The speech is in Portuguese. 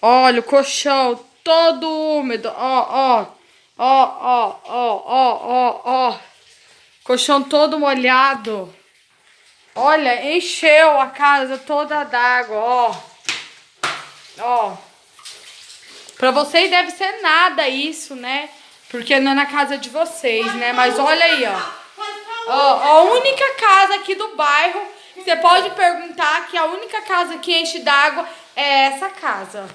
Olha o colchão todo úmido. Ó, ó. Ó, ó, ó, ó, ó, ó. Colchão todo molhado. Olha, encheu a casa toda d'água, ó. Ó. Pra vocês deve ser nada isso, né? Porque não é na casa de vocês, né? Mas olha aí, ó. Ó, a única casa aqui do bairro, você pode perguntar que a única casa que enche d'água é essa casa.